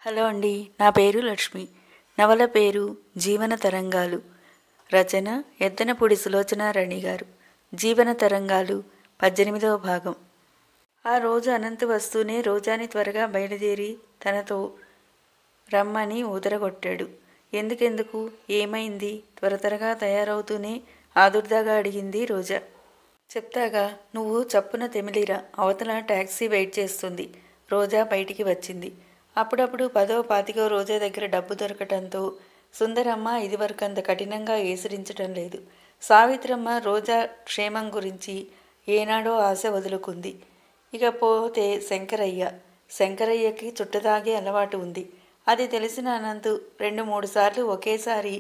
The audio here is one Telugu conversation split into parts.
హలో అండి, నా పేరు లక్ష్మి. నవల పేరు జీవన తరంగాలు. రచన ఎద్దనపూడి సులోచనారాణి గారు. జీవన తరంగాలు 18వ భాగం. ఆ రోజు అనంత్ వస్తూనే రోజాని త్వరగా బయలుదేరి తనతో రమ్మని ఊదరగొట్టాడు. ఎందుకెందుకు, ఏమైంది? త్వరగా తయారవుతూనే ఆదుర్దాగా అడిగింది రోజా. చెప్తాగా, నువ్వు చప్పున తెమిలిరా, అవతల టాక్సీ వెయిట్ చేస్తుంది. రోజా బయటికి వచ్చింది. అప్పుడప్పుడు 10వ 25వ రోజా దగ్గర డబ్బు దొరకటంతో సుందరమ్మ ఇదివరకంత కఠినంగా ఏసరించటం లేదు. సావిత్రమ్మ రోజా క్షేమం గురించి ఏనాడో ఆశ వదులుకుంది. ఇకపోతే శంకరయ్యకి చుట్టదాగే అలవాటు ఉంది. అది తెలిసిన అనంతు 2-3 సార్లు ఒకేసారి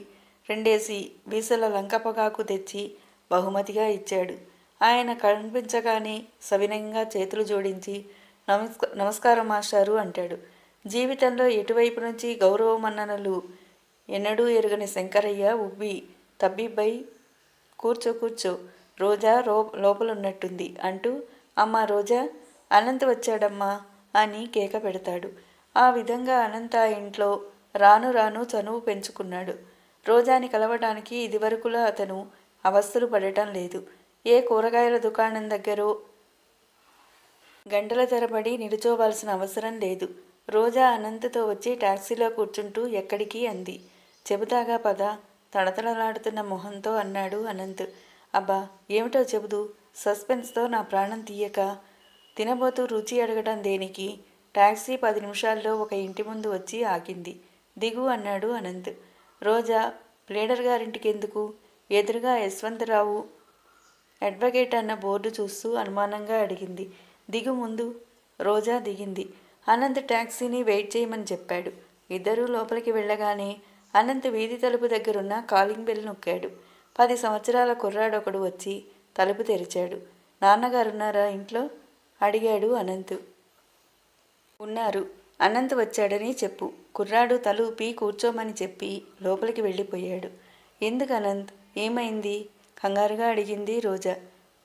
2 వీసల లంక పొగాకు తెచ్చి బహుమతిగా ఇచ్చాడు. ఆయన కనిపించగానే సవినయంగా చేతులు జోడించి నమస్కారం మాస్టారు అంటాడు. జీవితంలో ఎటువైపు నుంచి గౌరవ మన్ననలు ఎన్నడూ ఎరుగని శంకరయ్య ఉబ్బి తబ్బిబ్బై కూర్చో రోజా లోపలున్నట్టుంది అంటూ, అమ్మా రోజా, అనంత్ వచ్చాడమ్మా అని కేక పెడతాడు. ఆ విధంగా అనంత ఇంట్లో రాను రాను చనువు పెంచుకున్నాడు. రోజాని కలవటానికి ఇదివరకులా అతను అవస్థలు పడటం లేదు. ఏ కూరగాయల దుకాణం దగ్గరో గంటల తరబడి నిలుచోవాల్సిన అవసరం లేదు. రోజా అనంతతో వచ్చి టాక్సీలో కూర్చుంటూ ఎక్కడికి అంది. చెబుతాగా పద, తడతడలాడుతున్న మొహంతో అన్నాడు అనంత్. అబ్బా, ఏమిటో చెబుదు, సస్పెన్స్తో నా ప్రాణం తీయక. తినబోతూ రుచి అడగటం దేనికి? టాక్సీ 10 నిమిషాల్లో ఒక ఇంటి ముందు వచ్చి ఆగింది. దిగు అన్నాడు అనంత్. రోజా ప్లేడర్ గారింటికి ఎందుకు? ఎదురుగా యశ్వంతరావు అడ్వకేట్ అన్న బోర్డు చూస్తూ అనుమానంగా అడిగింది. దిగు ముందు. రోజా దిగింది. అనంత్ టాక్సీని వెయిట్ చేయమని చెప్పాడు. ఇద్దరూ లోపలికి వెళ్ళగానే అనంత్ వీధి తలుపు దగ్గరున్న కాలింగ్ బెల్ నొక్కాడు. 10 సంవత్సరాల కుర్రాడొకడు వచ్చి తలుపు తెరిచాడు. నాన్నగారున్నారా ఇంట్లో? అడిగాడు అనంత్. ఉన్నారు. అనంత్ వచ్చాడని చెప్పు. కుర్రాడు తలూపి కూర్చోమని చెప్పి లోపలికి వెళ్ళిపోయాడు. ఎందుకు అనంత్, ఏమైంది? కంగారుగా అడిగింది రోజా.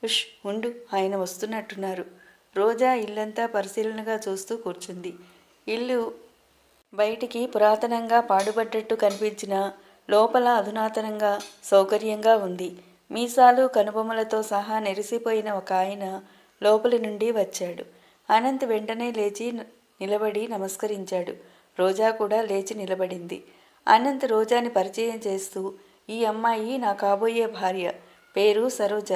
ఉష్ ఉండు, ఆయన వస్తున్నట్టున్నారు. రోజా ఇల్లంతా పరిశీలనగా చూస్తూ కూర్చుంది. ఇల్లు బయటికి పురాతనంగా పాడుబడ్డట్టు కనిపించిన లోపల అధునాతనంగా సౌకర్యంగా ఉంది. మీసాలు కనుబొమ్మలతో సహా నెరిసిపోయిన ఒక ఆయన లోపలి నుండి వచ్చాడు. అనంత్ వెంటనే లేచి నిలబడి నమస్కరించాడు. రోజా కూడా లేచి నిలబడింది. అనంత్ రోజాని పరిచయం చేస్తూ, ఈ అమ్మాయి నా కాబోయే భార్య, పేరు సరోజ.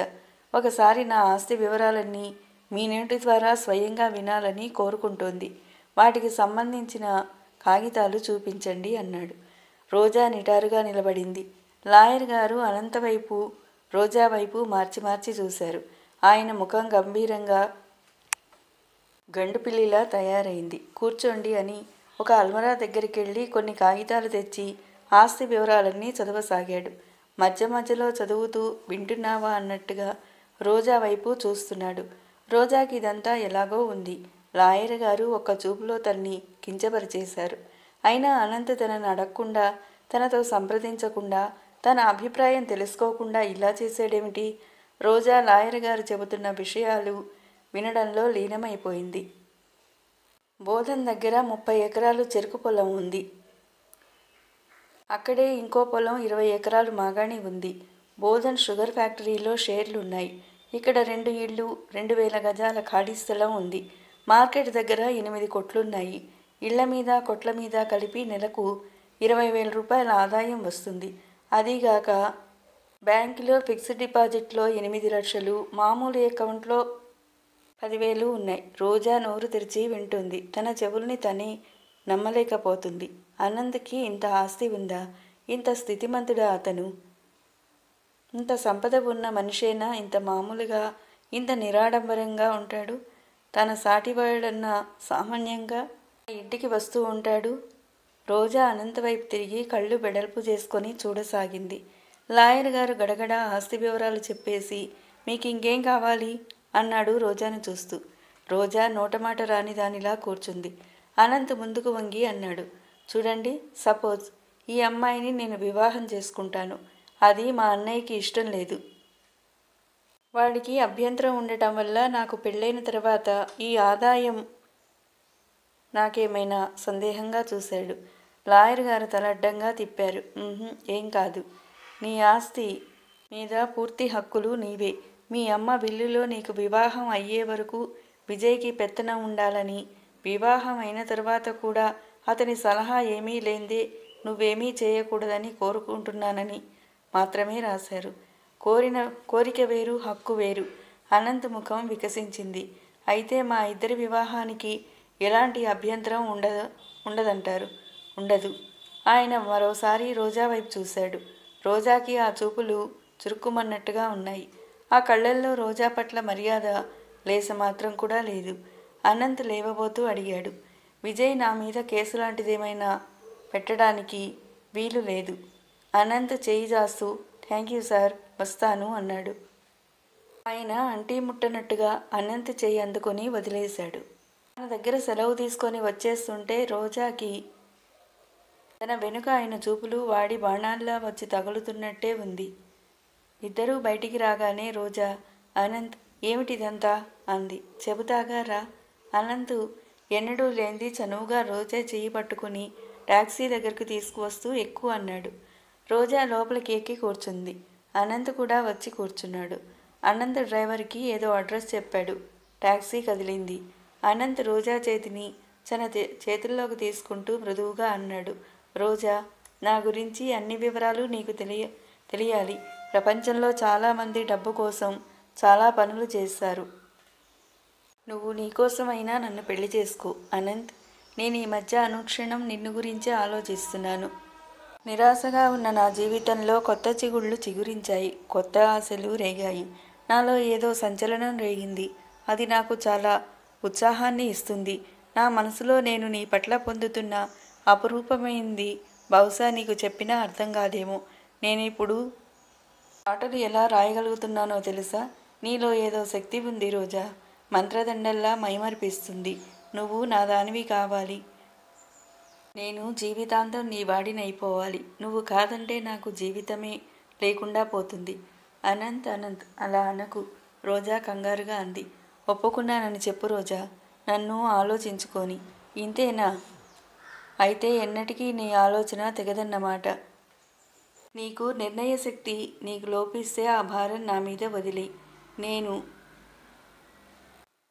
ఒకసారి నా ఆస్తి వివరాలన్నీ మీ నోటి ద్వారా స్వయంగా వినాలని కోరుకుంటోంది. వాటికి సంబంధించిన కాగితాలు చూపించండి అన్నాడు. రోజా నిటారుగా నిలబడింది. లాయర్ గారు అనంత వైపు, రోజా వైపు మార్చి మార్చి చూశారు. ఆయన ముఖం గంభీరంగా గండుపిల్లిలా తయారైంది. కూర్చోండి అని ఒక అల్మరా దగ్గరికెళ్ళి కొన్ని కాగితాలు తెచ్చి ఆస్తి వివరాలన్నీ చదవసాగాడు. మధ్య మధ్యలో చదువుతూ వింటున్నావా అన్నట్టుగా రోజా వైపు చూస్తున్నాడు. రోజాకి ఇదంతా ఎలాగో ఉంది. లాయర్ గారు ఒక్క చూపులో తన్ని కించపరిచేశారు. అయినా అనంత్ తనని అడగకుండా, తనతో సంప్రదించకుండా, తన అభిప్రాయం తెలుసుకోకుండా ఇలా చేశాడేమిటి? రోజా లాయర్ గారు చెబుతున్న విషయాలు వినడంలో లీనమైపోయింది. బోధన్ దగ్గర 30 ఎకరాలు చెరుకు పొలం ఉంది. అక్కడే ఇంకో పొలం 20 ఎకరాలు మాగాణి ఉంది. బోధన్ షుగర్ ఫ్యాక్టరీలో షేర్లున్నాయి. ఇక్కడ 2 ఇళ్ళు, 2000 గజాల ఖాళీ స్థలం ఉంది. మార్కెట్ దగ్గర 8 కొట్లున్నాయి. ఇళ్ల మీద కొట్ల మీద కలిపి నెలకు 20,000 రూపాయల ఆదాయం వస్తుంది. అదీగాక బ్యాంకులో ఫిక్స్డ్ డిపాజిట్లో 8 లక్షలు, మామూలు అకౌంట్లో 10,000 ఉన్నాయి. రోజా నోరు తెరిచి వింటుంది. తన చెవుల్ని తనే నమ్మలేకపోతుంది. అనంత్కి ఇంత ఆస్తి ఉందా? ఇంత స్థితిమంతుడా అతను? ఇంత సంపద ఉన్న మనిషేనా ఇంత మామూలుగా, ఇంత నిరాడంబరంగా ఉంటాడు? తన సాటివాడన్న సామాన్యంగా ఇంటికి వస్తూ ఉంటాడు. రోజా అనంత వైపు తిరిగి కళ్ళు వెడల్పు చేసుకొని చూడసాగింది. లాయర్ గారు గడగడ ఆస్తి వివరాలు చెప్పేసి, మీకు ఇంకేం కావాలి అన్నాడు రోజాను చూస్తూ. రోజా నోటమాట రాని దానిలా కూర్చుంది. అనంత్ ముందుకు వంగి అన్నాడు, చూడండి, సపోజ్ ఈ అమ్మాయిని నేను వివాహం చేసుకుంటాను. అది మా అన్నయ్యకి ఇష్టం లేదు. వాడికి అభ్యంతరం ఉండటం వల్ల నాకు పెళ్ళైన తర్వాత ఈ ఆదాయం నాకేమైనా సందేహంగా చూశాడు. లాయర్ గారు తల అడ్డంగా తిప్పారు. ఏం కాదు. నీ ఆస్తి మీద పూర్తి హక్కులు నీవే. మీ అమ్మ బిల్లులో నీకు వివాహం అయ్యే వరకు విజయ్కి పెత్తనం ఉండాలని, వివాహం అయిన తర్వాత కూడా అతని సలహా ఏమీ లేందే నువ్వేమీ చేయకూడదని కోరుకుంటున్నానని మాత్రమే రాశారు. కోరిక వేరు, హక్కు వేరు. అనంత్ ముఖం వికసించింది. అయితే మా ఇద్దరి వివాహానికి ఎలాంటి అభ్యంతరం ఉండదంటారు? ఉండదు. ఆయన మరోసారి రోజా వైపు చూశాడు. రోజాకి ఆ చూపులు చురుక్కుమన్నట్టుగా ఉన్నాయి. ఆ కళ్ళల్లో రోజా పట్ల మర్యాద లేస మాత్రం కూడా లేదు. అనంత్ లేవబోతూ అడిగాడు, విజయ్ నా మీద కేసు లాంటిదేమైనా పెట్టడానికి వీలు లేదు. అనంత్ చేయి జాస్తూ థ్యాంక్ యూ సార్, వస్తాను అన్నాడు. ఆయన అంటీ ముట్టనట్టుగా అనంత్ చేయి అందుకొని వదిలేశాడు. తన దగ్గర సెలవు తీసుకొని వచ్చేస్తుంటే రోజాకి తన వెనుక ఆయన చూపులు వాడి బాణాల్లా వచ్చి తగులుతున్నట్టే ఉంది. ఇద్దరూ బయటికి రాగానే రోజా, అనంత్ ఏమిటిదంతా అంది. చెబుతాగా రా. అనంత్ ఎన్నడూ లేనిది చనువుగా రోజా చెయ్యి పట్టుకుని టాక్సీ దగ్గరకు తీసుకువస్తూ ఎక్కువ అన్నాడు. రోజా లోపలికి ఎక్కి కూర్చుంది. అనంత్ కూడా వచ్చి కూర్చున్నాడు. అనంత్ డ్రైవర్కి ఏదో అడ్రస్ చెప్పాడు. టాక్సీ కదిలింది. అనంత్ రోజా చేతిని తన చేతుల్లోకి తీసుకుంటూ మృదువుగా అన్నాడు, రోజా, నా గురించి అన్ని వివరాలు నీకు తెలియాలి. ప్రపంచంలో చాలామంది డబ్బు కోసం చాలా పనులు చేస్తారు. నువ్వు నీకోసమైనా నన్ను పెళ్లి చేసుకో అనంత్. నేను ఈ మధ్య అనుక్షణం నిన్ను గురించే ఆలోచిస్తున్నాను. నిరాశగా ఉన్న నా జీవితంలో కొత్త చిగుళ్ళు చిగురించాయి. కొత్త ఆశలు రేగాయి. నాలో ఏదో సంచలనం రేగింది. అది నాకు చాలా ఉత్సాహాన్ని ఇస్తుంది. నా మనసులో నేను నీ పట్ల పొందుతున్న అపురూపమైంది బహుశా నీకు చెప్పినా అర్థం కాదేమో. నేనిప్పుడు పాటలు ఎలా రాయగలుగుతున్నానో తెలుసా? నీలో ఏదో శక్తి ఉంది రోజా. మంత్రదండల్లా మైమరిపిస్తుంది. నువ్వు నా దానివి కావాలి. నేను జీవితాంతం నీ వాడినైపోవాలి. నువ్వు కాదంటే నాకు జీవితమే లేకుండా పోతుంది. అనంత్ అలా అనకు, రోజా కంగారుగా అంది. ఒప్పుకున్నానని చెప్పు రోజా, నన్ను ఆలోచించుకొని. ఇంతేనా? అయితే ఎన్నటికీ నీ ఆలోచన తెగదన్నమాట. నీకు నిర్ణయశక్తి నీకు లోపిస్తే ఆ భారం నా మీద వదిలే.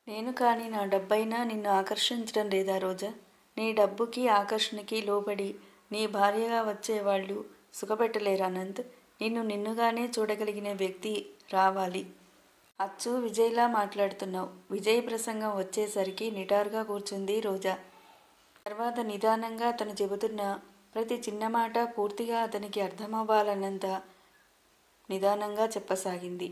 నేను కానీ నా డబ్బైనా నిన్ను ఆకర్షించడం లేదా రోజా? నీ డబ్బుకి ఆకర్షణకి లోబడి నీ భార్యగా వచ్చేవాళ్ళు సుఖపెట్టలేరు అనంత్. నిన్నుగానే చూడగలిగిన వ్యక్తి రావాలి. అచ్చు విజయ్లా మాట్లాడుతున్నావు. విజయ్ ప్రసంగం వచ్చేసరికి నిటారుగా కూర్చుంది రోజా. తర్వాత నిదానంగా తను చెబుతున్న ప్రతి చిన్న మాట పూర్తిగా అతనికి అర్థమవ్వాలన్నంత నిదానంగా చెప్పసాగింది.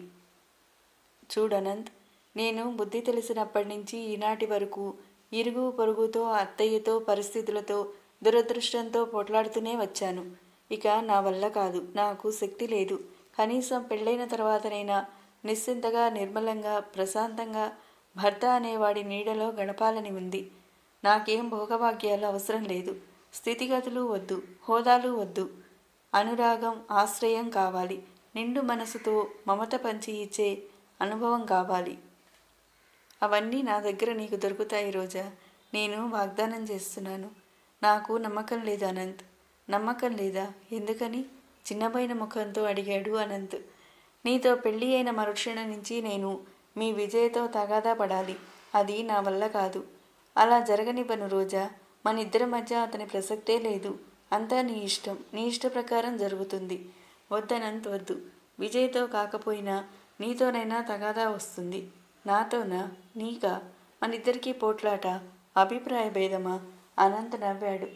చూడనంత్, నేను బుద్ధి తెలిసినప్పటి నుంచి ఈనాటి వరకు ఇరుగు పొరుగుతో, అత్తయ్యతో, పరిస్థితులతో, దురదృష్టంతో పోట్లాడుతూనే వచ్చాను. ఇక నా వల్ల కాదు. నాకు శక్తి లేదు. కనీసం పెళ్ళైన తర్వాతనైనా నిశ్చింతగా, నిర్మలంగా, ప్రశాంతంగా భర్త అనేవాడి నీడలో గడపాలని ఉంది. నాకేం భోగభాగ్యాలు అవసరం లేదు. స్థితిగతులు వద్దు, హోదాలు వద్దు. అనురాగం, ఆశ్రయం కావాలి. నిండు మనసుతో మమత పంచి ఇచ్చే అనుభవం కావాలి. అవన్నీ నా దగ్గర నీకు దొరుకుతాయి రోజా. నేను వాగ్దానం చేస్తున్నాను. నాకు నమ్మకం లేదు అనంత్. నమ్మకం లేదా? ఎందుకని? చిన్నబోయిన ముఖంతో అడిగాడు అనంత్. నీతో పెళ్ళి అయిన మరుక్షణం నుంచి నేను మీ విజయ్తో తగాదా పడాలి. అది నా వల్ల కాదు. అలా జరగనివ్వను రోజా. మనిద్దరి మధ్య అతని ప్రసక్తే లేదు. అంతా నీ ఇష్టం. నీ ఇష్ట ప్రకారం జరుగుతుంది. వద్దనంత్, వద్దు. విజయ్తో కాకపోయినా నీతోనైనా తగాదా వస్తుంది. నాతోనా? నీకా? మనిద్దరికీ పోట్లాట, అభిప్రాయ భేదమా? అనంత్ నవ్వాడు.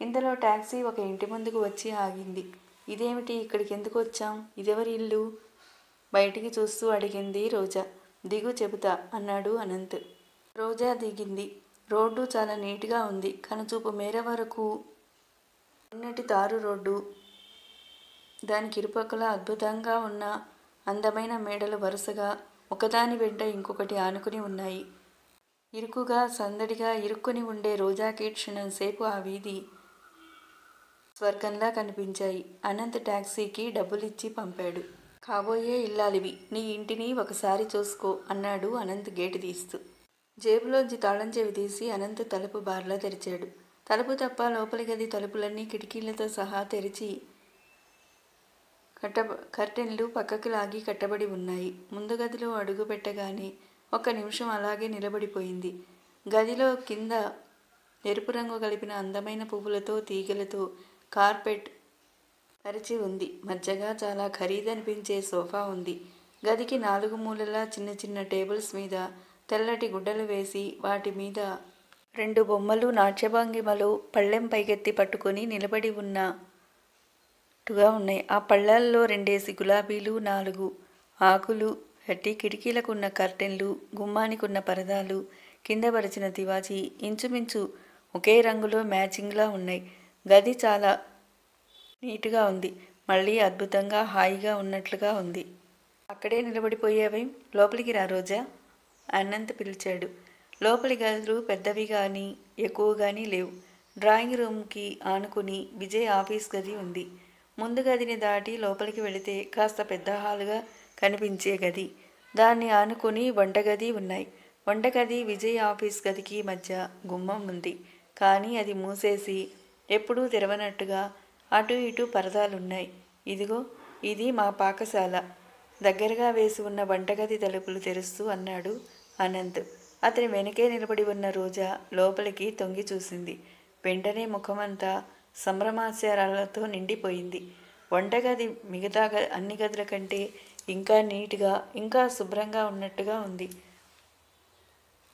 ఇంతలో టాక్సీ ఒక ఇంటి ముందుకు వచ్చి ఆగింది. ఇదేమిటి, ఇక్కడికి ఎందుకు వచ్చాం? ఇదెవరి ఇల్లు? బయటికి చూస్తూ అడిగింది రోజా. దిగు చెబుతా అన్నాడు అనంత్. రోజా దిగింది. రోడ్డు చాలా నీట్గా ఉంది. కనుచూపు మేర వరకు ఉన్నటి తారు రోడ్డు. దానికి ఇరుపక్కల అద్భుతంగా ఉన్న అందమైన మేడలు వరుసగా ఒకదాని వెంట ఇంకొకటి ఆనుకుని ఉన్నాయి. ఇరుకుగా, సందడిగా ఇరుక్కుని ఉండే రోజాకి క్షణంసేపు ఆ వీధి స్వర్గంలా కనిపించాయి. అనంత్ టాక్సీకి డబ్బులిచ్చి పంపాడు. కాబోయే ఇల్లాలివి, నీ ఇంటిని ఒకసారి చూసుకో అన్నాడు అనంత్ గేటు తీస్తూ. జేబులోంచి తాళం చెవి తీసి అనంత్ తలుపు బార్లా తెరిచాడు. తలుపు తప్ప లోపలి గది తలుపులన్నీ కిటికీలతో సహా తెరిచి కర్టెన్లు పక్కకి లాగి కట్టబడి ఉన్నాయి. ముందు గదిలో అడుగు పెట్టగానే 1 నిమిషం అలాగే నిలబడిపోయింది. గదిలో కింద ఎరుపు రంగు కలిపిన అందమైన పువ్వులతో తీగలతో కార్పెట్ పరిచి ఉంది. మధ్యగా చాలా ఖరీదనిపించే సోఫా ఉంది. గదికి 4 మూలలా చిన్న చిన్న టేబుల్స్ మీద తెల్లటి గుడ్డలు వేసి వాటి మీద 2 బొమ్మలు నాట్యభంగిమలో పళ్ళెం పైకెత్తి పట్టుకొని నిలబడి ఉన్నట్టుగా ఉన్నాయి. ఆ పళ్ళల్లో 2 గులాబీలు, 4 ఆకులు పెట్టి కిటికీలకున్న కర్టెన్లు, గుమ్మానికున్న పరదాలు, కింద పరిచిన తివాచి ఇంచుమించు ఒకే రంగులో మ్యాచింగ్లా ఉన్నాయి. గది చాలా నీట్గా ఉంది. మళ్ళీ అద్భుతంగా హాయిగా ఉన్నట్లుగా ఉంది. అక్కడే నిలబడిపోయావేం? లోపలికి రా రోజా, అనంత్ పిలిచాడు. లోపలి గదులు పెద్దవి కానీ ఎక్కువ కానీ లేవు. డ్రాయింగ్ రూమ్కి ఆనుకుని విజయ్ ఆఫీస్ గది ఉంది. ముందు గదిని దాటి లోపలికి వెళితే కాస్త పెద్ద హాలుగా కనిపించే గది, దాన్ని ఆనుకుని వంటగది ఉన్నాయి. వంటగది విజయ్ ఆఫీస్ గదికి మధ్య గుమ్మం ఉంది. కానీ అది మూసేసి ఎప్పుడూ తెరవనట్టుగా అటు ఇటు పరదాలున్నాయి. ఇదిగో ఇది మా పాకశాల, దగ్గరగా వేసి ఉన్న వంటగది తలుపులు తెరుస్తూ అన్నాడు అనంత్. అతని వెనకే నిలబడి ఉన్న రోజా లోపలికి తొంగి చూసింది. వెంటనే ముఖమంతా సంభ్రమాశ్చర్యాలతో నిండిపోయింది. వంటగది మిగతా అన్ని గదుల కంటే ఇంకా నీట్గా, ఇంకా శుభ్రంగా ఉన్నట్టుగా ఉంది.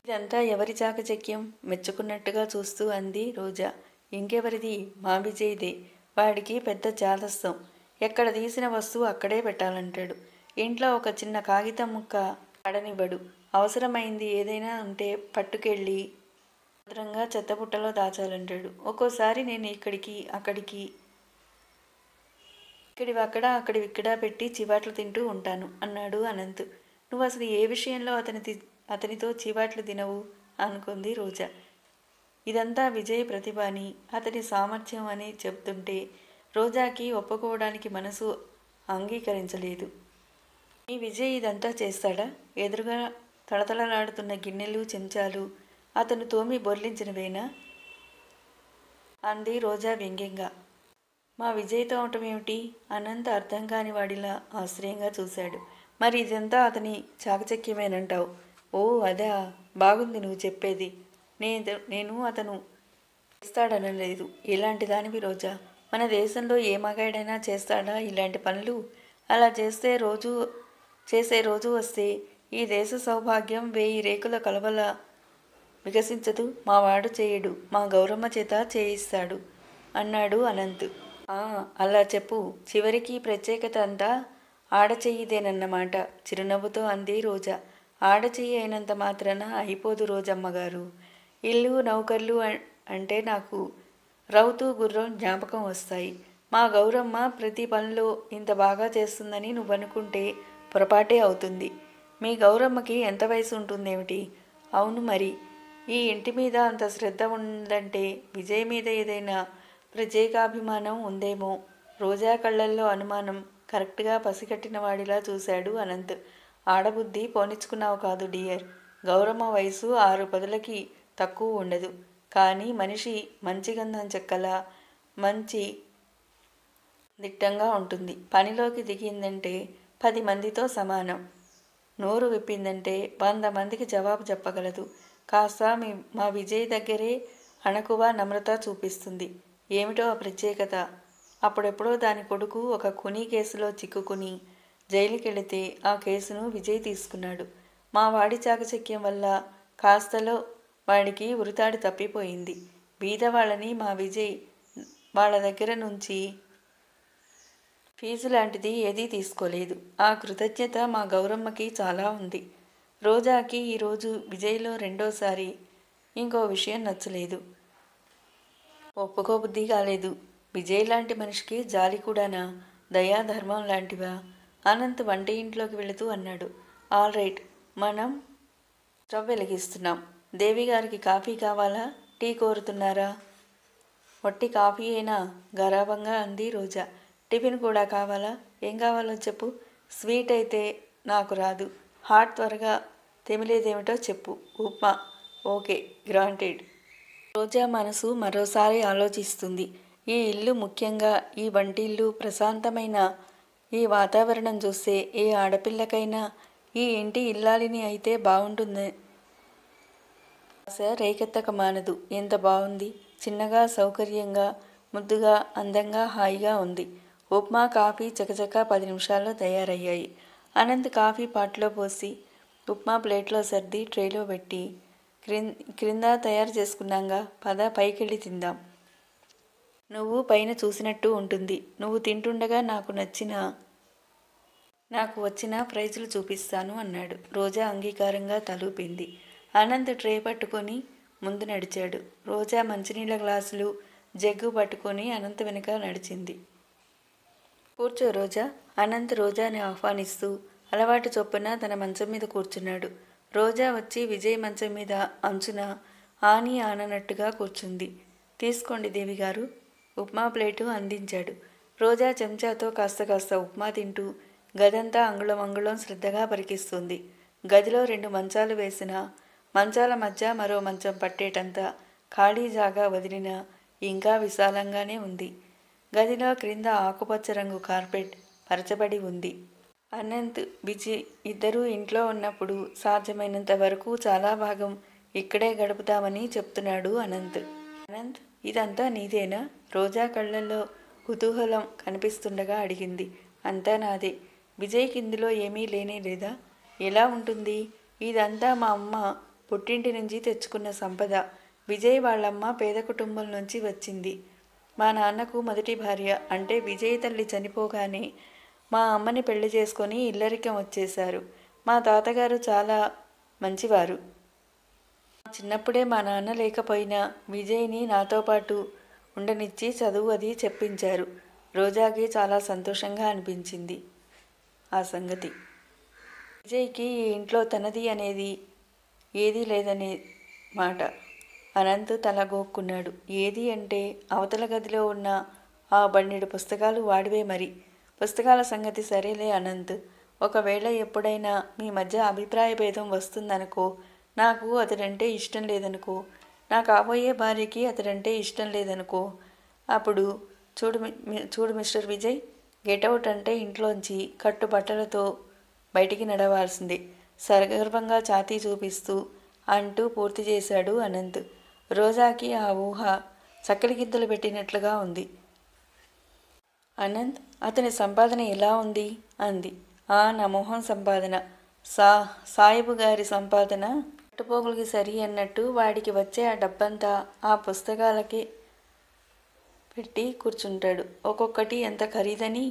ఇదంతా ఎవరి చాకచక్యం? మెచ్చుకున్నట్టుగా చూస్తూ అంది రోజా. ఇంకెవరిది? మా విజయ్దే. వాడికి పెద్ద చాదస్తం. ఎక్కడ తీసిన వస్తువు అక్కడే పెట్టాలంటాడు. ఇంట్లో ఒక చిన్న కాగితం ముక్క పడనివ్వడు. అవసరమైంది ఏదైనా ఉంటే పట్టుకెళ్ళి భద్రంగా చెత్తబుట్టలో దాచాలంటాడు. ఒక్కోసారి నేను ఇక్కడివి అక్కడివిక్కడ పెట్టి చివాట్లు తింటూ ఉంటాను అన్నాడు అనంత్. నువ్వు అసలు ఏ విషయంలో అతనితో చివాట్లు తినవు అనుకుంది రోజా. ఇదంతా విజయ్ ప్రతిభ అని, అతని సామర్థ్యం అని చెప్తుంటే రోజాకి ఒప్పుకోవడానికి మనసు అంగీకరించలేదు. ఈ విజయ్ ఇదంతా చేస్తాడా? ఎదురుగా తళతళలాడుతున్న గిన్నెలు, చెంచాలు అతను తోమి బొర్లించినవేనా అంది రోజా వ్యంగ్యంగా. మా విజయ్ తోమటమేమిటి? అనంత్ అర్థం కాని వాడిలా ఆశ్చర్యంగా చూశాడు. మరి ఇదంతా అతని చాకచక్యమేనంటావు? ఓ అదా, బాగుంది నువ్వు చెప్పేది. నేను అతను చేస్తాడనలేదు. ఇలాంటి దానివి రోజా. మన దేశంలో ఏ మగాడైనా చేస్తాడా ఇలాంటి పనులు? అలా చేసే రోజు వస్తే ఈ దేశ సౌభాగ్యం 1000 రేకుల కలవల వికసించదు. మా వాడు చేయడు, మా గౌరమ్మ చేత చేయిస్తాడు అన్నాడు అనంత్. అలా చెప్పు. చివరికి ప్రత్యేకత అంతా ఆడచెయ్యిదేనన్నమాట చిరునవ్వుతో అంది రోజా. ఆడచెయ్యి అయినంత మాత్రాన అయిపోదు రోజమ్మగారు. ఇల్లు, నౌకర్లు అంటే నాకు రౌతు, గుర్రం జ్ఞాపకం వస్తాయి. మా గౌరమ్మ ప్రతి పనిలో ఇంత బాగా చేస్తుందని నువ్వనుకుంటే పొరపాటే అవుతుంది. మీ గౌరమ్మకి ఎంత వయసు ఉంటుందేమిటి? అవును మరి, ఈ ఇంటి మీద అంత శ్రద్ధ ఉందంటే విజయ్ మీద ఏదైనా ప్రత్యేకాభిమానం ఉందేమో. రోజా కళ్ళల్లో అనుమానం కరెక్ట్గా పసిగట్టిన వాడిలా చూశాడు అనంత్. ఆడబుద్ధి పోనిచ్చుకున్నావు కాదు డియర్. గౌరమ్మ వయసు 6 పదులకి తక్కువ ఉండదు. కానీ మనిషి మంచి గంధం చెక్కలా మంచి దిట్టంగా ఉంటుంది. పనిలోకి దిగిందంటే 10 మందితో సమానం. నోరు విప్పిందంటే 100 మందికి జవాబు చెప్పగలదు. కాస్త మా విజయ్ దగ్గరే అణకువ, నమ్రత చూపిస్తుంది. ఏమిటో ఆ ప్రత్యేకత? అప్పుడెప్పుడో దాని కొడుకు ఒక ఖునీ కేసులో చిక్కుకుని జైలుకెళితే ఆ కేసును విజయ్ తీసుకున్నాడు. మా వాడి చాకచక్యం వల్ల కాస్తలో వాడికి ఉరితాడు తప్పిపోయింది. బీదవాళ్ళని మా విజయ్ వాళ్ళ దగ్గర నుంచి ఫీజు లాంటిది ఏదీ తీసుకోలేదు. ఆ కృతజ్ఞత మా గౌరమ్మకి చాలా ఉంది. రోజాకి ఈరోజు విజయ్లో రెండోసారి ఇంకో విషయం నచ్చలేదు. ఒప్పుకోబుద్ధి కాలేదు. విజయ్ లాంటి మనిషికి జాలి కూడానా? దయా, ధర్మం లాంటివా? అనంత్ వంట ఇంట్లోకి వెళుతూ అన్నాడు. ఆల్ రైట్, మనం స్టవ్ వెలిగిస్తున్నాం. దేవిగారికి కాఫీ కావాలా, టీ కోరుతున్నారా? వట్టి కాఫీ అయినా గారాబంగా అంది రోజా. టిఫిన్ కూడా కావాలా? ఏం కావాలో చెప్పు. స్వీట్ అయితే నాకు రాదు. హాట్ త్వరగా తెమిలేదేమిటో చెప్పు. ఉప్మా. Okay, granted. రోజా మనసు మరోసారి ఆలోచిస్తుంది. ఈ ఇల్లు, ముఖ్యంగా ఈ వంటిల్లు, ప్రశాంతమైన ఈ వాతావరణం చూస్తే ఏ ఆడపిల్లకైనా ఈ ఇంటి ఇల్లాలిని అయితే బాగుంటుంది. ఆశ రేకెత్తక మానదు. ఎంత బాగుంది! చిన్నగా, సౌకర్యంగా, ముద్దుగా, అందంగా, హాయిగా ఉంది. ఉప్మా, కాఫీ చకచకా 10 నిమిషాల్లో తయారయ్యాయి. అనంత్ కాఫీ పాట్లో పోసి ఉప్మా ప్లేట్లో సర్ది ట్రేలో పెట్టి, క్రింద తయారు చేసుకున్నాంగా, పద పైకెళ్ళి తిందాం. నువ్వు పైన చూసినట్టు ఉంటుంది. నువ్వు తింటుండగా నాకు వచ్చిన ప్రైజులు చూపిస్తాను అన్నాడు. రోజా అంగీకారంగా తలూపింది. అనంత్ ట్రే పట్టుకొని ముందు నడిచాడు. రోజా మంచినీళ్ళ గ్లాసులు, జగ్గు పట్టుకొని అనంత్ వెనుక నడిచింది. కూర్చో రోజా. అనంత్ రోజాని ఆహ్వానిస్తూ అలవాటు చొప్పున తన మంచం మీద కూర్చున్నాడు. రోజా వచ్చి విజయ్ మంచం మీద అంచున ఆని ఆననట్టుగా కూర్చుంది. తీసుకోండి దేవిగారు. ఉప్మా ప్లేటు అందించాడు. రోజా చెంచాతో కాస్త కాస్త ఉప్మా తింటూ గదంతా అంగుళం అంగుళం శ్రద్ధగా పరికిస్తుంది. గదిలో 2 మంచాలు వేసిన, మంచాల మధ్య మరో మంచం పట్టేటంత ఖాళీ జాగా వదిలినా ఇంకా విశాలంగానే ఉంది. గదిలో క్రింద ఆకుపచ్చ రంగు కార్పెట్ పరచబడి ఉంది. అనంత్, విజయ్ ఇద్దరూ ఇంట్లో ఉన్నప్పుడు సాధ్యమైనంత వరకు చాలా భాగం ఇక్కడే గడుపుతామని చెప్తున్నాడు అనంత్. అనంత్, ఇదంతా నీదేనా? రోజా కళ్ళల్లో కుతూహలం కనిపిస్తుండగా అడిగింది. అంతా నాదే. విజయ్కి ఇందులో ఏమీ లేనే లేదా? ఎలా ఉంటుంది? ఇదంతా మా అమ్మ పుట్టింటి నుంచి తెచ్చుకున్న సంపద. విజయ్ వాళ్ళమ్మ పేద కుటుంబం నుంచి వచ్చింది. మా నాన్నకు మొదటి భార్య అంటే విజయ్ తల్లి చనిపోగానే మా అమ్మని పెళ్లి చేసుకొని ఇల్లరికం వచ్చేశారు. మా తాతగారు చాలా మంచివారు. చిన్నప్పుడే మా నాన్న లేకపోయినా విజయ్ని నాతో పాటు ఉండనిచ్చి చదువు అది చెప్పించారు. రోజాకి చాలా సంతోషంగా అనిపించింది ఆ సంగతి. విజయ్కి ఈ ఇంట్లో తనది అనేది ఏదీ లేదనే మాట. అనంత్ తల గోక్కున్నాడు. ఏది అంటే అవతల గదిలో ఉన్న ఆ బండెడు పుస్తకాలు వాడివే మరి. పుస్తకాల సంగతి సరేలే అనంత్. ఒకవేళ ఎప్పుడైనా మీ మధ్య అభిప్రాయ భేదం వస్తుందనుకో, నాకు అతడంటే ఇష్టం లేదనుకో, నా కాబోయే భార్యకి అతడంటే ఇష్టం లేదనుకో, అప్పుడు చూడు మిస్టర్ విజయ్, గెటౌట్ అంటే ఇంట్లోంచి కట్టుబట్టలతో బయటికి నడవాల్సిందే, సగర్వంగా ఛాతీ చూపిస్తూ అంటూ పూర్తి చేశాడు అనంత్. రోజాకి ఆ ఊహ చక్కలి గిద్దలు పెట్టినట్లుగా ఉంది. అనంత్, అతని సంపాదన ఎలా ఉంది అంది. నా మొహం సంపాదన, సాయిబు గారి సంపాదన కట్టుపోగులకి సరి అన్నట్టు వాడికి వచ్చే ఆ డబ్బంతా ఆ పుస్తకాలకే పెట్టి కూర్చుంటాడు. ఒక్కొక్కటి ఎంత ఖరీదని.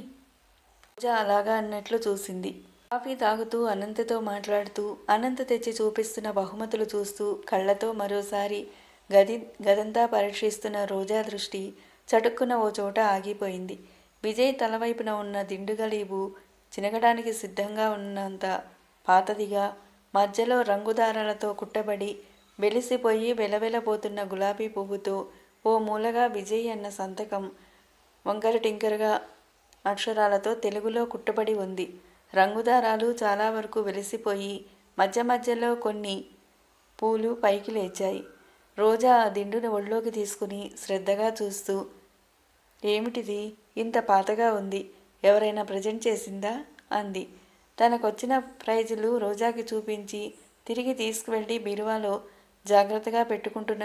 రోజా అలాగా అన్నట్లు చూసింది. కాఫీ తాగుతూ అనంతతో మాట్లాడుతూ, అనంత్ తెచ్చి చూపిస్తున్న బహుమతులు చూస్తూ కళ్ళతో మరోసారి గదంతా పరీక్షిస్తున్న రోజా దృష్టి చటుక్కున ఓ చోట ఆగిపోయింది. విజయ్ తలవైపున ఉన్న దిండుగలీబు చినగడానికి సిద్ధంగా ఉన్నంత పాతదిగా, మధ్యలో రంగుదారాలతో కుట్టబడి వెలిసిపోయి వెలవెలబోతున్న గులాబీ పువ్వుతో ఓ మూలగా విజయ్ అన్న సంతకం వంకర టింకరగా అక్షరాలతో తెలుగులో కుట్టబడి ఉంది. రంగుదారాలు చాలా వరకు వెలిసిపోయి మధ్య మధ్యలో కొన్ని పూలు పైకి లేచాయి. రోజా ఆ దిండుని ఒళ్ళోకి తీసుకుని శ్రద్ధగా చూస్తూ, ఏమిటిది ఇంత పాతగా ఉంది, ఎవరైనా ప్రజెంట్ చేసిందా అంది. తనకొచ్చిన ప్రైజులు రోజాకి చూపించి తిరిగి తీసుకువెళ్ళి బీరువాలో జాగ్రత్తగా పెట్టుకుంటున్న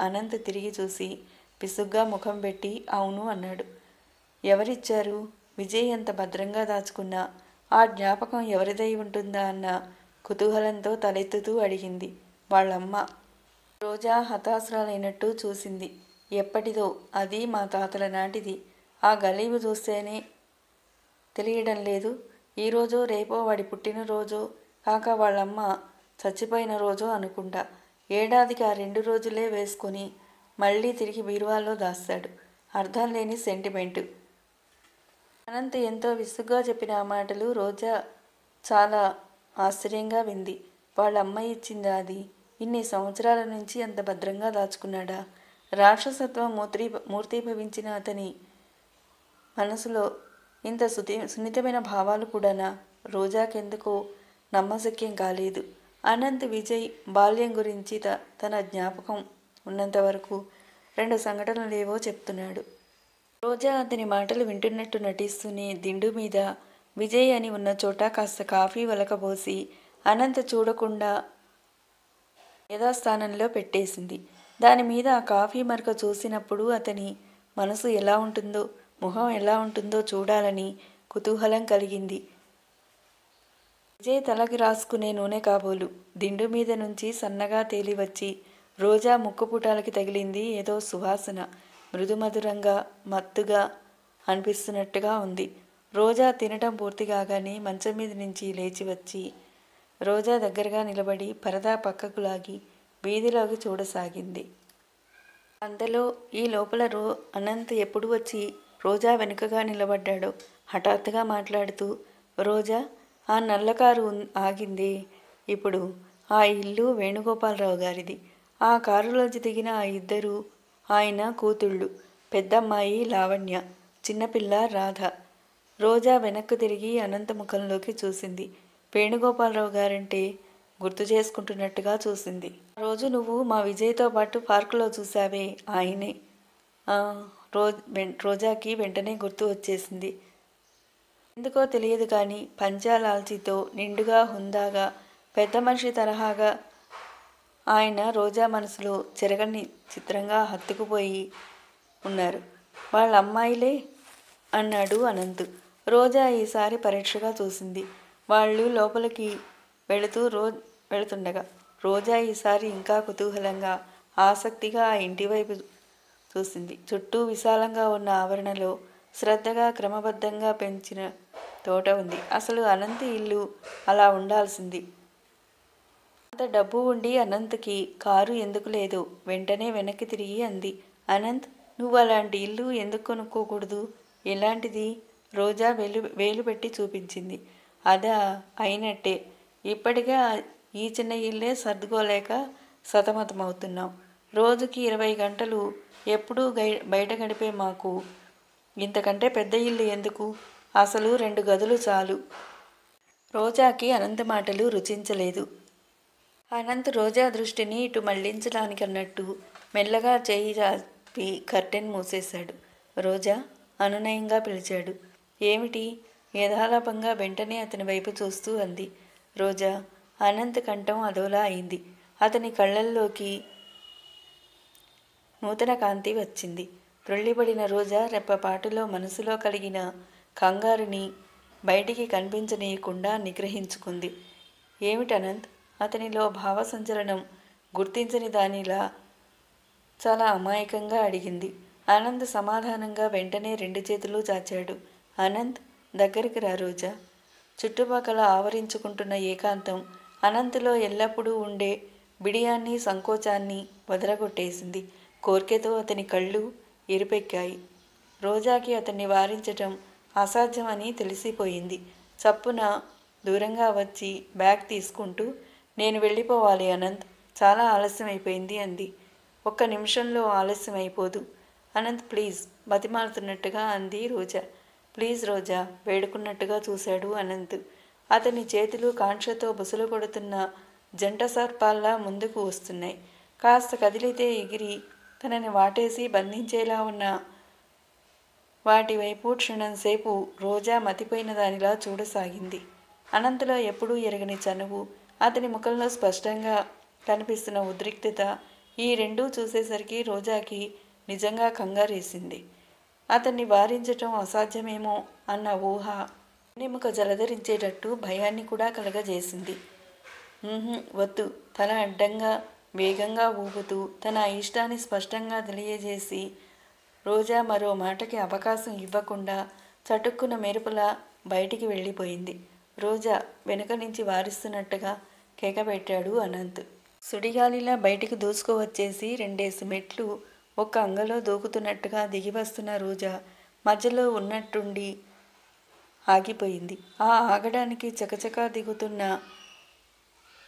అనంత్ తిరిగి చూసి పిసుగ్గా ముఖం పెట్టి అవును అన్నాడు. ఎవరిచ్చారు? విజయ్ ఎంత భద్రంగా దాచుకున్నా ఆ జ్ఞాపకం ఎవరిదై ఉంటుందా అన్న కుతూహలంతో తలెత్తుతూ అడిగింది. వాళ్ళమ్మ. రోజా హతాశ్రాలైనట్టు చూసింది. ఎప్పటిదో అది, మా తాతల నాటిది. ఆ గలీబు చూస్తేనే తెలియడం లేదు. ఈరోజో రేపో వాడి పుట్టినరోజో కాక వాళ్ళమ్మ చచ్చిపోయిన రోజో అనుకుంటా. ఏడాదికి ఆ 2 రోజులే వేసుకొని మళ్ళీ తిరిగి బీరువాలో దాస్తాడు. అర్థం లేని సెంటిమెంటు. అనంత్ ఎంతో విసుగ్గా చెప్పిన ఆ మాటలు రోజా చాలా ఆశ్చర్యంగా వింది. వాళ్ళ అమ్మాయి ఇచ్చిందా అది? ఇన్ని సంవత్సరాల నుంచి అంత భద్రంగా దాచుకున్నాడా? రాక్షసత్వం మూర్తీభవించిన అతని మనసులో ఇంత సున్నితమైన భావాలు కూడానా? రోజాకెందుకో నమ్మశక్యం కాలేదు. అనంత్ విజయ్ బాల్యం గురించి తన జ్ఞాపకం ఉన్నంతవరకు 2 సంఘటనలేవో చెప్తున్నాడు. రోజా అతని మాటలు వింటున్నట్టు నటిస్తూనే దిండు మీద విజయ్ అని ఉన్న చోట కాస్త కాఫీ వలకబోసి అనంత్ చూడకుండా యథాస్థానంలో పెట్టేసింది. దాని మీద ఆ కాఫీ మరక చూసినప్పుడు అతని మనసు ఎలా ఉంటుందో, ముఖం ఎలా ఉంటుందో చూడాలని కుతూహలం కలిగింది. విజయ్ తలకి రాసుకునే నూనె కాబోలు దిండు మీద నుంచి సన్నగా తేలివచ్చి రోజా ముక్కుపుటాలకి తగిలింది. ఏదో సువాసన మృదుమధురంగా మత్తుగా అనిపిస్తున్నట్టుగా ఉంది. రోజా తినటం పూర్తి కాగానే మంచం మీద నుంచి లేచి వచ్చి రోజా దగ్గరగా నిలబడి పరదా పక్కకు లాగి వీధిలోకి చూడసాగింది. అంతలో ఈ లోపల అనంత్ ఎప్పుడు వచ్చి రోజా వెనుకగా నిలబడ్డాడో హఠాత్తుగా మాట్లాడుతూ, రోజా, ఆ నల్లకారు ఆగిందే, ఇప్పుడు ఆ ఇల్లు వేణుగోపాలరావు గారిది. ఆ కారులోంచి దిగిన ఆ ఇద్దరు ఆయన కూతుళ్ళు, పెద్దమ్మాయి లావణ్య, చిన్నపిల్ల రాధ. రోజా వెనక్కు తిరిగి అనంత ముఖంలోకి చూసింది. వేణుగోపాలరావు గారంటే గుర్తు చేసుకుంటున్నట్టుగా చూసింది. ఆ రోజు నువ్వు మా విజయ్తో పాటు పార్కులో చూసావే, ఆయనే. రోజాకి వెంటనే గుర్తు వచ్చేసింది. ఎందుకో తెలియదు కానీ పంచాలాల్చీతో నిండుగా హుందాగా పెద్ద మనిషి తరహాగా ఆయన రోజా మనసులో చెరగని చిత్రంగా హత్తుకుపోయి ఉన్నారు. వాళ్ళ అమ్మాయిలే అన్నాడు అనంత్. రోజా ఈసారి పరీక్షగా చూసింది. వాళ్ళు లోపలికి వెళుతుండగా రోజా ఈసారి ఇంకా కుతూహలంగా ఆసక్తిగా ఆ ఇంటివైపు చూసింది. చుట్టూ విశాలంగా ఉన్న ఆవరణలో శ్రద్ధగా క్రమబద్ధంగా పెంచిన తోట ఉంది. అసలు అనంత్ ఇల్లు అలా ఉండాల్సింది. అంత డబ్బు ఉండి అనంత్కి కారు ఎందుకు లేదో వెంటనే వెనక్కి తిరిగి అంది. అనంత్, నువ్వు అలాంటి ఇల్లు ఎందుకు కొనుక్కోకూడదు? ఎలాంటిది? రోజా వేలు పెట్టి చూపించింది. అదా, అయినట్టే. ఇప్పటికే ఈ చిన్న ఇల్లే సర్దుకోలేక సతమతమవుతున్నాం. రోజుకి 20 గంటలు ఎప్పుడూ బయట గడిపే మాకు ఇంతకంటే పెద్ద ఇల్లు ఎందుకు? అసలు 2 గదులు చాలు. రోజాకి అనంత్ మాటలు రుచించలేదు. అనంత్ రోజా దృష్టిని ఇటు మళ్లించడానికన్నట్టు మెల్లగా చేయి జాపి కర్టెన్ మూసేశాడు. రోజా, అనునయంగా పిలిచాడు. ఏమిటి? యథాలాపంగా వెంటనే అతని వైపు చూస్తూ అంది. రోజా. అనంత్ కంఠం అదోలా అయింది. అతని కళ్ళల్లోకి నూతన కాంతి వచ్చింది. త్రుళ్ళిపడిన రోజా రెప్పపాటులో మనసులో కలిగిన కంగారుని బయటికి కనిపించనీయకుండా నిగ్రహించుకుంది. ఏమిటనంత్? అతనిలో భావ సంచలనం గుర్తించని దానిలా చాలా అమాయకంగా అడిగింది. అనంత్ సమాధానంగా వెంటనే 2 చేతులు చాచాడు. అనంత్, దగ్గరికి రా రోజా. చుట్టుపక్కల ఆవరించుకుంటున్న ఏకాంతం అనంత్లో ఎల్లప్పుడూ ఉండే బిడియాన్ని సంకోచాన్ని వదలగొట్టేసింది. కోర్కెతో అతని కళ్ళు ఎరుపెక్కాయి. రోజాకి అతన్ని వారించటం అసాధ్యమని తెలిసిపోయింది. చప్పున దూరంగా వచ్చి బ్యాగ్ తీసుకుంటూ, నేను వెళ్ళిపోవాలి అనంత్, చాలా ఆలస్యం అయిపోయింది అంది. 1 నిమిషంలో ఆలస్యం అయిపోదు అనంత్, ప్లీజ్, బతిమాలుతున్నట్టుగా అంది రోజా. ప్లీజ్ రోజా, వేడుకున్నట్టుగా చూశాడు అనంత్. అతని చేతులు కాంక్షతో బుసలు కొడుతున్న జంట సర్పాల్లా ముందుకు వస్తున్నాయి. కాస్త కదిలితే ఎగిరి తనని వాటేసి బంధించేలా ఉన్న వాటి వైపు క్షణంసేపు రోజా మతిపోయిన దానిలా చూడసాగింది. అనంతలో ఎప్పుడూ ఎరగని చనువు, అతని ముఖంలో స్పష్టంగా కనిపిస్తున్న ఉద్రిక్తత, ఈ రెండూ చూసేసరికి రోజాకి నిజంగా కంగారేసింది. అతన్ని వారించటం అసాధ్యమేమో అన్న ఊహ వెన్నెముక జలధరించేటట్టు భయాన్ని కూడా కలగజేసింది. వద్దు, తల అడ్డంగా వేగంగా ఊగుతూ తన ఇష్టాన్ని స్పష్టంగా తెలియజేసి రోజా మరో మాటకి అవకాశం ఇవ్వకుండా చటుక్కున మెరుపులా బయటికి వెళ్ళిపోయింది. రోజా వెనుక నుంచి వారిస్తున్నట్టుగా కేకపెట్టాడు అనంత్. సుడిగాలిలా బయటికి దూసుకువచ్చేసి 2 మెట్లు ఒక్క అంగలో దూకుతున్నట్టుగా దిగివస్తున్న రోజా మధ్యలో ఉన్నట్టుండి ఆగిపోయింది. ఆ ఆగడానికి చకచకా దిగుతున్న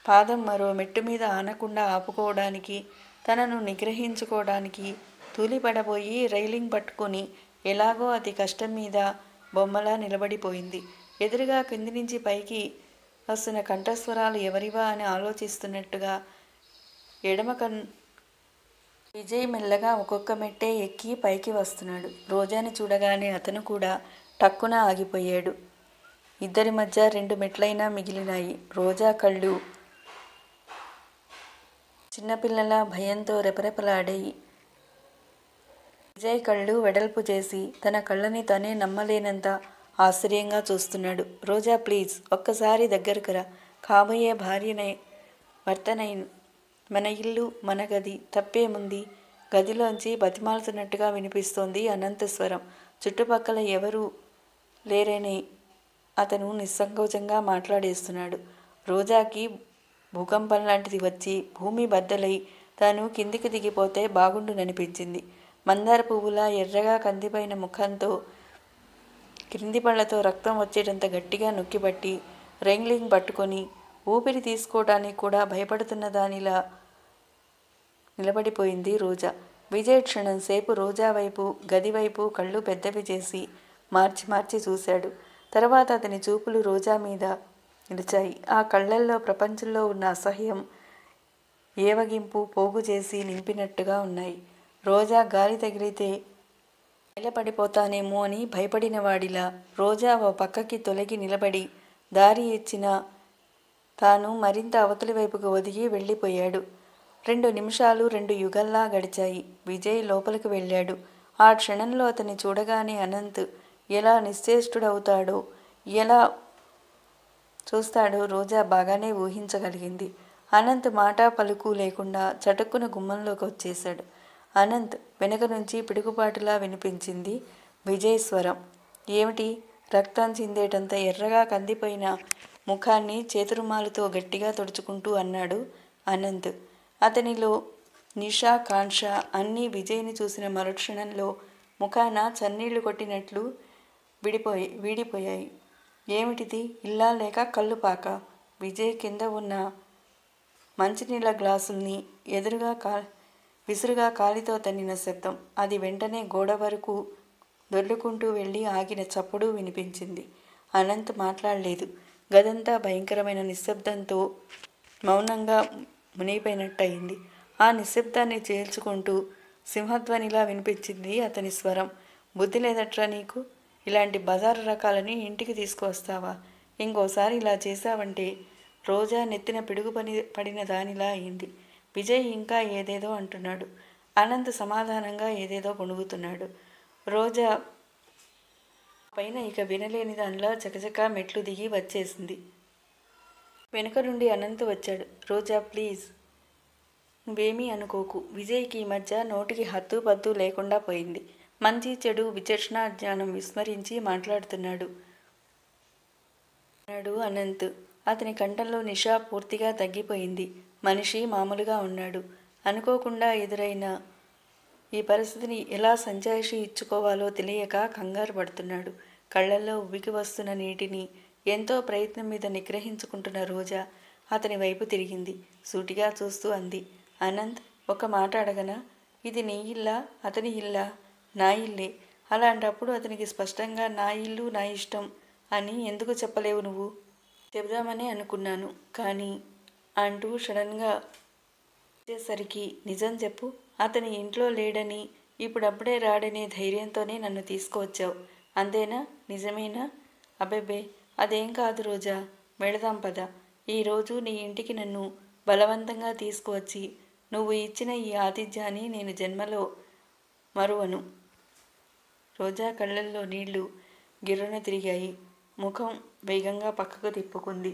పాదం మరో మెట్టు మీద ఆనకుండా ఆపుకోవడానికి, తనను నిగ్రహించుకోవడానికి తూలిపడబోయి రైలింగ్ పట్టుకుని ఎలాగో అతి కష్టం మీద బొమ్మలా నిలబడిపోయింది. ఎదురుగా కింది నుంచి పైకి వస్తున్న కంఠస్వరాలు ఎవరివా అని ఆలోచిస్తున్నట్టుగా ఎడమ విజయ్ మెల్లగా ఒక్కొక్క మెట్టే ఎక్కి పైకి వస్తున్నాడు. రోజాని చూడగానే అతను కూడా టక్కున ఆగిపోయాడు. ఇద్దరి మధ్య 2 మెట్లైనా మిగిలినాయి. రోజా కళ్ళు చిన్నపిల్లల భయంతో రెపరెపలాడాయి. విజయ్ కళ్ళు వెడల్పు చేసి తన కళ్ళని తనే నమ్మలేనంత ఆశ్చర్యంగా చూస్తున్నాడు. రోజా ప్లీజ్ ఒక్కసారి దగ్గరకు రా. కాబోయే భార్యనే భర్తనైన మన ఇల్లు మన గది తప్పేముంది? గదిలోంచి బతిమాలుతున్నట్టుగా వినిపిస్తోంది అనంత స్వరం. చుట్టుపక్కల ఎవరూ లేరని అతను నిస్సంకోచంగా మాట్లాడేస్తున్నాడు. రోజాకి భూకంపం లాంటిది వచ్చి భూమి బద్దలై తాను కిందికి దిగిపోతే బాగుండుననిపించింది. మందార పువ్వులా ఎర్రగా కందిపోయిన ముఖంతో క్రింది పళ్లతో రక్తం వచ్చేటంత గట్టిగా నొక్కిపట్టి రైలింగ్ పట్టుకొని ఊపిరి తీసుకోవటానికి కూడా భయపడుతున్న దానిలా నిలబడిపోయింది రోజా. విజయ్ క్షణం సేపు రోజా వైపు గది వైపు కళ్ళు పెద్దవి చేసి మార్చి మార్చి చూశాడు. తర్వాత అతని చూపులు రోజా మీద నిలిచాయి. ఆ కళ్ళల్లో ప్రపంచంలో ఉన్న అసహ్యం ఏవగింపు పోగు చేసి నింపినట్టుగా ఉన్నాయి. రోజా గాలి తగిలితే నిలబడిపోతానేమో అని భయపడిన వాడిలా రోజా ఓ పక్కకి తొలగి నిలబడి దారి ఇచ్చిన తాను మరింత అవతలి వైపుకు ఒదిగి వెళ్ళిపోయాడు. 2 నిమిషాలు 2 యుగాల్లా గడిచాయి. విజయ్ లోపలికి వెళ్ళాడు. ఆ క్షణంలో అతన్ని చూడగానే అనంత్ ఎలా నిశ్చేష్టుడవుతాడో ఎలా చూస్తాడో రోజా బాగానే ఊహించగలిగింది. అనంత్ మాట పలుకు లేకుండా చటుక్కున గుమ్మంలోకి వచ్చేశాడు. అనంత్ వెనక నుంచి పిడుగుపాటులా వినిపించింది విజయ్ స్వరం. ఏమిటి? రక్తం చిందేటంత ఎర్రగా కందిపోయిన ముఖాన్ని చేతురుమాలుతో గట్టిగా తుడుచుకుంటూ అన్నాడు అనంత్. అతనిలో నిషా కాంక్ష అన్నీ విజయ్ని చూసిన మరుక్షణంలో ముఖాన చన్నీళ్లు కొట్టినట్లు వీడిపోయాయి. ఏమిటిది? ఇల్లా లేక కల్లుపాక? విజయ్ కింద ఉన్న మంచినీళ్ళ గ్లాసుల్ని ఎదురుగా విసురుగా కాలితో తన్నిన శబ్దం. అది వెంటనే గోడ వరకు దొర్లుకుంటూ వెళ్ళి ఆగిన చప్పుడు వినిపించింది. అనంత్ మాట్లాడలేదు. గదంతా భయంకరమైన నిశ్శబ్దంతో మౌనంగా మునిగిపోయినట్టయింది. ఆ నిశ్శబ్దాన్ని చీల్చుకుంటూ సింహధ్వనిలా వినిపించింది అతని స్వరం. బుద్ధి లేదట్రా నీకు? ఇలాంటి బజారు రకాలని ఇంటికి తీసుకువస్తావా? ఇంకోసారి ఇలా చేశావంటే రోజా నెత్తిన పిడుగు పడిన దానిలా అయింది. విజయ్ ఇంకా ఏదేదో అంటున్నాడు. అనంత్ సమాధానంగా ఏదేదో గొణుగుతున్నాడు. రోజా పైన ఇక వినలేని దానిలా చకచకా మెట్లు దిగి వచ్చేసింది. వెనుక నుండి అనంత్ వచ్చాడు. రోజా ప్లీజ్ నువ్వేమీ అనుకోకు. విజయ్కి ఈ మధ్య నోటికి హద్దు పద్దు లేకుండా పోయింది. మంచి చెడు విచక్షణ జ్ఞానం విస్మరించి మాట్లాడుతున్నాడు అనంత్. అతని కంఠంలో నిషా పూర్తిగా తగ్గిపోయింది. మనిషి మామూలుగా ఉన్నాడు. అనుకోకుండా ఎదురైన ఈ పరిస్థితిని ఎలా సంజాయిషి ఇచ్చుకోవాలో తెలియక కంగారు పడుతున్నాడు. కళ్ళల్లో ఉబికి వస్తున్న నీటిని ఎంతో ప్రయత్నం మీద నిగ్రహించుకుంటున్న రోజా అతని వైపు తిరిగింది. సూటిగా చూస్తూ అంది. అనంత్, ఒక మాట అడగనా? ఇది నీ ఇల్లా అతని ఇల్లా? నా ఇల్లే. అలాంటప్పుడు అతనికి స్పష్టంగా నా ఇల్లు నా ఇష్టం అని ఎందుకు చెప్పలేవు నువ్వు? చెబుదామని అనుకున్నాను కానీ అంటూ సడన్గా వచ్చేసరికి నిజం చెప్పు. అతని ఇంట్లో లేడని ఇప్పుడప్పుడే రాడనే ధైర్యంతోనే నన్ను తీసుకువచ్చావు అంతేనా? నిజమేనా? అబ్బెబ్బే అదేం కాదు రోజా. వెళదాం పద. ఈరోజు నీ ఇంటికి నన్ను బలవంతంగా తీసుకువచ్చి నువ్వు ఇచ్చిన ఈ ఆతిథ్యాన్ని నేను జన్మలో మరువను. రోజా కళ్ళల్లో నీళ్లు గిర్రున తిరిగాయి. ముఖం వేగంగా పక్కకు తిప్పుకుంది.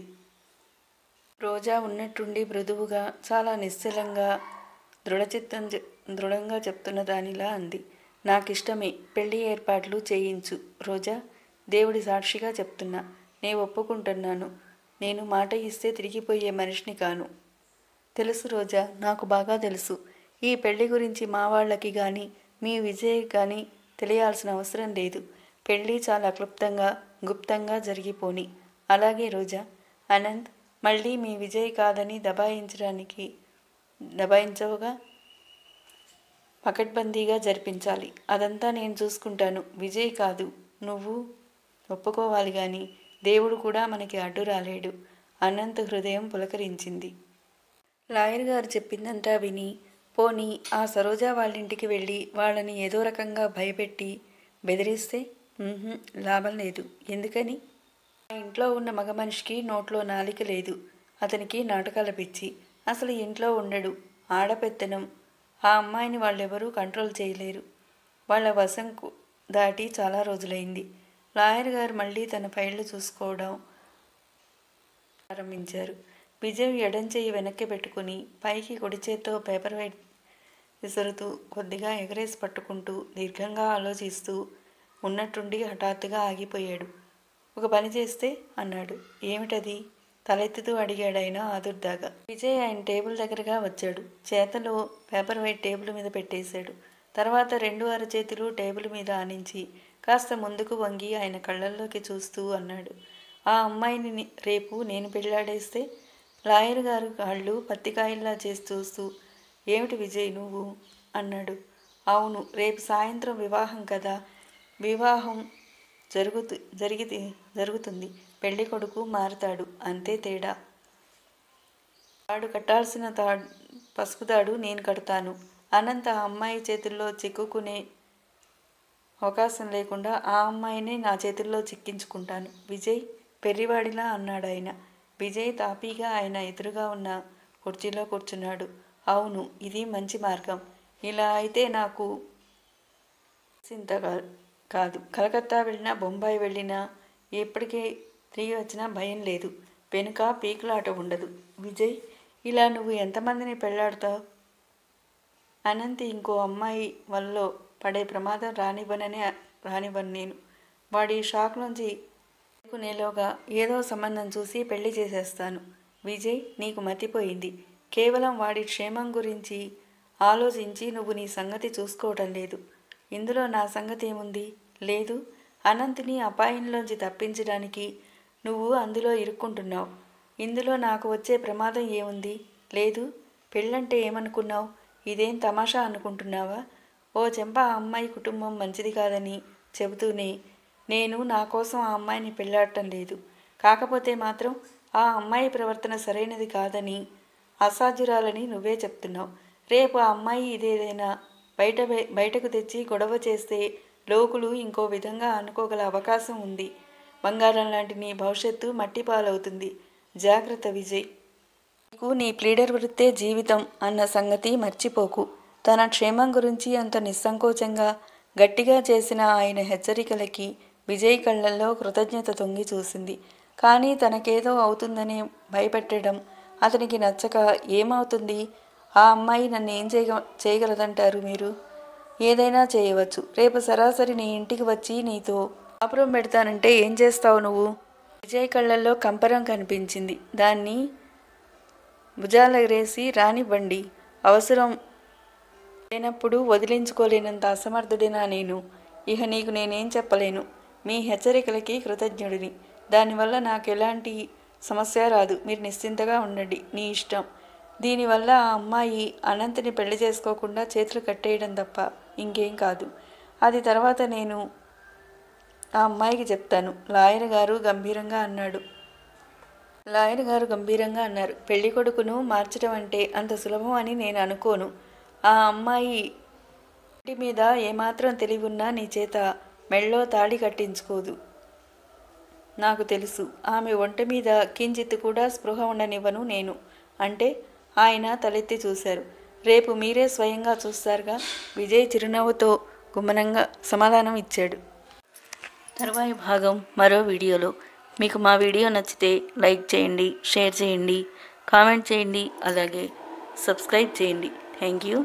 రోజా ఉన్నట్టుండి మృదువుగా చాలా నిశ్చలంగా దృఢంగా చెప్తున్న దానిలా అంది. నాకిష్టమే. పెళ్లి ఏర్పాట్లు చేయించు రోజా. దేవుడి సాక్షిగా చెప్తున్నా. నేను ఒప్పుకుంటున్నాను. నేను మాట ఇస్తే తిరిగిపోయే మనిషిని కాను. తెలుసు రోజా, నాకు బాగా తెలుసు. ఈ పెళ్లి గురించి మా వాళ్ళకి కానీ మీ విజయ్ కానీ తెలియాల్సిన అవసరం లేదు. పెళ్ళి చాలా క్లుప్తంగా గుప్తంగా జరిగిపోని. అలాగే రోజా. అనంత్, మళ్ళీ మీ విజయ్ కాదని దబాయించవుగా. పకడ్బందీగా జరిపించాలి. అదంతా నేను చూసుకుంటాను. విజయ్ కాదు నువ్వు ఒప్పుకోవాలి కానీ దేవుడు కూడా మనకి అడ్డు రాలేడు. అనంత్ హృదయం పులకరించింది. లాయర్ గారు చెప్పిందంతా విని, పోనీ ఆ సరోజ వాళ్ళింటికి వెళ్ళి వాళ్ళని ఏదో రకంగా భయపెట్టి బెదిరిస్తే లాభం లేదు. ఎందుకని? ఆ ఇంట్లో ఉన్న మగ మనిషికి నోట్లో నాలిక లేదు. అతనికి నాటకాల పిచ్చి. అసలు ఇంట్లో ఉండడు. ఆడపెత్తనం. ఆ అమ్మాయిని వాళ్ళెవరూ కంట్రోల్ చేయలేరు. వాళ్ళ వశంకు దాటి చాలా రోజులైంది. లాయర్ గారు మళ్ళీ తన ఫైళ్లు చూసుకోవడం ప్రారంభించారు. విజయ్ ఎడంచెయ్యి వెనక్కి పెట్టుకుని పైకి కుడి చేత్తో పేపర్ వెయిట్ విసురుతూ కొద్దిగా ఎగరేసి పట్టుకుంటూ దీర్ఘంగా ఆలోచిస్తూ ఉన్నట్టుండి హఠాత్తుగా ఆగిపోయాడు. ఒక పని చేస్తే అన్నాడు. ఏమిటది? తలెత్తుతూ అడిగాడాయన ఆదుర్దాగా. విజయ్ ఆయన టేబుల్ దగ్గరగా వచ్చాడు. చేతలో పేపర్ వెయిట్ టేబుల్ మీద పెట్టేశాడు. తర్వాత 2 అరచేతులు టేబుల్ మీద ఆనించి కాస్త ముందుకు వంగి ఆయన కళ్ళల్లోకి చూస్తూ అన్నాడు. ఆ అమ్మాయిని రేపు నేను పెళ్ళాడేస్తే? లాయర్ గారు కాళ్ళు పత్తికాయల్లా చేసి చూస్తూ, ఏమిటి విజయ్ నువ్వు అన్నాడు. అవును, రేపు సాయంత్రం వివాహం కదా. వివాహం జరుగుతుంది. పెళ్లి కొడుకు మారతాడు, అంతే తేడా. వాడు కట్టాల్సిన పసుపు తాడు నేను కడతాను. అనంత ఆ అమ్మాయి చేతుల్లో చిక్కుకునే అవకాశం లేకుండా ఆ అమ్మాయినే నా చేతుల్లో చిక్కించుకుంటాను. విజయ్ పెర్రివాడిలా అన్నాడాయన. విజయ్ తాపీగా ఆయన ఎదురుగా ఉన్న కుర్చీలో కూర్చున్నాడు. అవును, ఇది మంచి మార్గం. ఇలా అయితే నాకు చింత కాదు. కలకత్తా వెళ్ళినా, బొంబాయి వెళ్ళినా, ఎప్పటికీ తిరిగి వచ్చినా భయం లేదు. వెనుక పీకులాట ఉండదు. విజయ్, ఇలా నువ్వు ఎంతమందిని పెళ్లాడతావు? అనంత్ ఇంకో అమ్మాయి వల్ల పడే ప్రమాదం రానివ్వను నేను. వాడి షాక్ నుంచి నేలోగా ఏదో సంబంధం చూసి పెళ్లి చేసేస్తాను. విజయ్, నీకు మతిపోయింది. కేవలం వాడి క్షేమం గురించి ఆలోచించి నువ్వు నీ సంగతి చూసుకోవటం లేదు. ఇందులో నా సంగతి ఏముంది? లేదు. అనంత్ని అపాయంలోంచి తప్పించడానికి నువ్వు అందులో ఇరుక్కుంటున్నావు. ఇందులో నాకు వచ్చే ప్రమాదం ఏముంది? లేదు. పెళ్ళంటే ఏమనుకున్నావు? ఇదేం తమాషా అనుకుంటున్నావా? ఓ చెంప ఆ అమ్మాయి కుటుంబం మంచిది కాదని చెబుతూనే నేను నా కోసం ఆ అమ్మాయిని పెళ్ళాడటం లేదు. కాకపోతే మాత్రం ఆ అమ్మాయి ప్రవర్తన సరైనది కాదని, అసాధ్యురాలని నువ్వే చెప్తున్నావు. రేపు ఆ అమ్మాయి ఇదేదైనా బయటకు తెచ్చి గొడవ చేస్తే లోకులు ఇంకో విధంగా అనుకోగల అవకాశం ఉంది. బంగారం లాంటి నీ భవిష్యత్తు మట్టి పాలవుతుంది. జాగ్రత్త విజయ్. నీకు నీ ప్లీడర్ వృత్తే జీవితం అన్న సంగతి మర్చిపోకు. తన క్షేమం గురించి అంత నిస్సంకోచంగా గట్టిగా చేసిన ఆయన హెచ్చరికలకి విజయ్ కళ్ళల్లో కృతజ్ఞత తొంగి చూసింది. కానీ తనకేదో అవుతుందని భయపెట్టడం అతనికి నచ్చక, ఏమవుతుంది? ఆ అమ్మాయి నన్ను ఏం చేయగలదంటారు మీరు? ఏదైనా చేయవచ్చు. రేపు సరాసరి నీ ఇంటికి వచ్చి నీతో కాపురం పెడతానంటే ఏం చేస్తావు నువ్వు? విజయ్ కళ్ళల్లో కంపరం కనిపించింది. దాన్ని భుజాలెగరేసి రానివ్వండి. అవసరం లేనప్పుడు వదిలించుకోలేనంత అసమర్థుడినా నేను? ఇక నీకు నేనేం చెప్పలేను. మీ హెచ్చరికలకి కృతజ్ఞుడిని. దానివల్ల నాకు ఎలాంటి సమస్య రాదు. మీరు నిశ్చింతగా ఉండండి. నీ ఇష్టం. దీనివల్ల ఆ అమ్మాయి అనంత్ని పెళ్లి చేసుకోకుండా చేతులు కట్టేయడం తప్ప ఇంకేం కాదు. అది తర్వాత నేను ఆ అమ్మాయికి చెప్తాను. లాయర్ గారు గంభీరంగా అన్నారు. పెళ్లి కొడుకును మార్చడం అంటే అంత సులభం అని నేను అనుకోను. ఆ అమ్మాయి ఇంటి మీద ఏమాత్రం తెలివున్నా నీ చేత మెళ్ళో తాళి కట్టించుకోదు. నాకు తెలుసు. ఆమె ఒంటి మీద కించిత్తు కూడా స్పృహ ఉండనివ్వను నేను. అంటే? ఆయన తలెత్తి చూశారు. రేపు మీరే స్వయంగా చూస్తారుగా. విజయ్ చిరునవ్వుతో గుమ్మనంగా సమాధానం ఇచ్చాడు. తర్వాయి భాగం మరో వీడియోలో. మీకు మా వీడియో నచ్చితే లైక్ చేయండి, షేర్ చేయండి, కామెంట్ చేయండి, అలాగే సబ్స్క్రైబ్ చేయండి. Thank you.